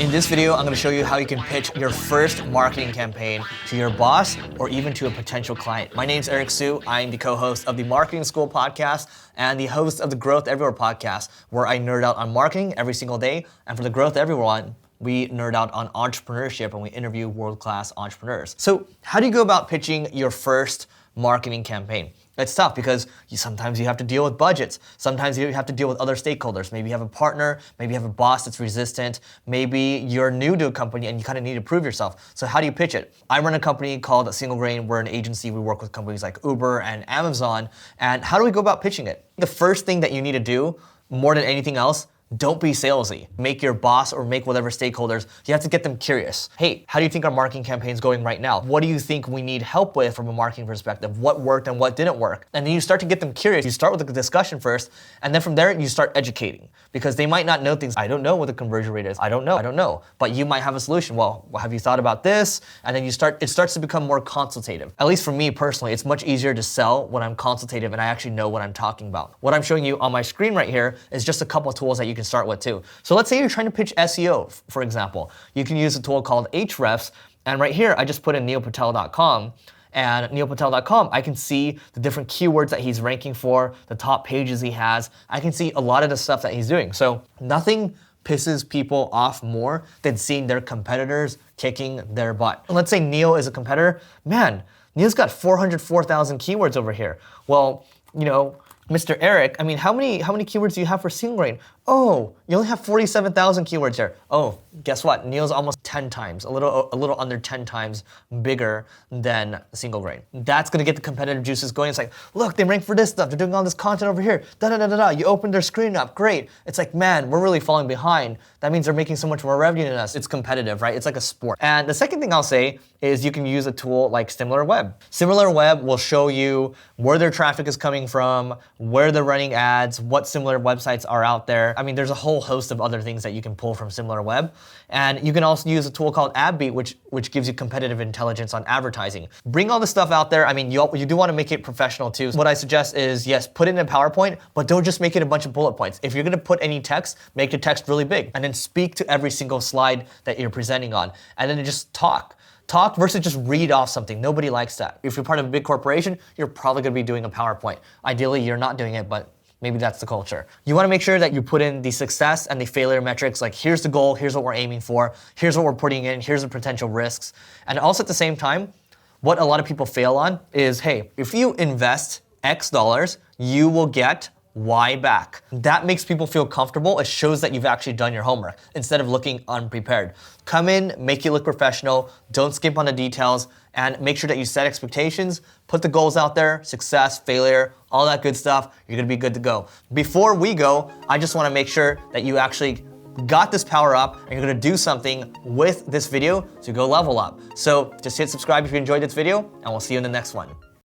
In this video, I'm going to show you how you can pitch your first marketing campaign to your boss or even to a potential client. My name is Eric Siu. I'm the co-host of the Marketing School podcast and the host of the Growth Everywhere podcast, where I nerd out on marketing every single day. And for the Growth Everyone, we nerd out on entrepreneurship and we interview world-class entrepreneurs. So how do you go about pitching your first marketing campaign? It's tough because sometimes you have to deal with budgets. Sometimes you have to deal with other stakeholders. Maybe you have a partner, maybe you have a boss that's resistant. Maybe you're new to a company and you kind of need to prove yourself. So how do you pitch it? I run a company called Single Grain. We're an agency. We work with companies like Uber and Amazon. And how do we go about pitching it? The first thing that you need to do, more than anything else, don't be salesy. Make your boss or make whatever stakeholders, you have to get them curious. Hey, how do you think our marketing campaign is going right now? What do you think we need help with from a marketing perspective? What worked and what didn't work? And then you start to get them curious. You start with the discussion first, and then from there you start educating, because they might not know things. I don't know what the conversion rate is. I don't know. But you might have a solution. Well, have you thought about this? And then it starts to become more consultative. At least for me personally, it's much easier to sell when I'm consultative and I actually know what I'm talking about. What I'm showing you on my screen right here is just a couple of tools that you can start with too. So let's say you're trying to pitch SEO, for example. You can use a tool called Ahrefs, and right here I just put in neilpatel.com, and neilpatel.com, I can see the different keywords that he's ranking for, the top pages he has. I can see a lot of the stuff that he's doing. So nothing pisses people off more than seeing their competitors kicking their butt. And let's say Neil is a competitor. Man, Neil's got 404,000 keywords over here. Well, you know, Mr. Eric, I mean, how many keywords do you have for Single Grain? Oh, you only have 47,000 keywords here. Oh, guess what? Neil's almost 10 times, a little under 10 times bigger than Single Grain. That's gonna get the competitive juices going. It's like, look, they rank for this stuff. They're doing all this content over here. Da-da-da-da-da. You open their screen up, great. It's like, man, we're really falling behind. That means they're making so much more revenue than us. It's competitive, right? It's like a sport. And the second thing I'll say is you can use a tool like SimilarWeb. SimilarWeb will show you where their traffic is coming from, where they're running ads, what similar websites are out there. I mean, there's a whole host of other things that you can pull from SimilarWeb. And you can also use a tool called AdBeat, which gives you competitive intelligence on advertising. Bring all this stuff out there. I mean, you do want to make it professional too. What I suggest is, yes, put it in a PowerPoint, but don't just make it a bunch of bullet points. If you're gonna put any text, make the text really big, and then speak to every single slide that you're presenting on. And then just talk. Talk versus just read off something. Nobody likes that. If you're part of a big corporation, you're probably gonna be doing a PowerPoint. Ideally, you're not doing it, but maybe that's the culture. You wanna make sure that you put in the success and the failure metrics, like here's the goal, here's what we're aiming for, here's what we're putting in, here's the potential risks. And also at the same time, what a lot of people fail on is, hey, if you invest X dollars, you will get Y back. That makes people feel comfortable. It shows that you've actually done your homework instead of looking unprepared. Come in, make it look professional, don't skimp on the details, and make sure that you set expectations, put the goals out there, success, failure, all that good stuff. You're gonna be good to go. Before we go, I just wanna make sure that you actually got this power up and you're gonna do something with this video to go level up. So just hit subscribe if you enjoyed this video, and we'll see you in the next one.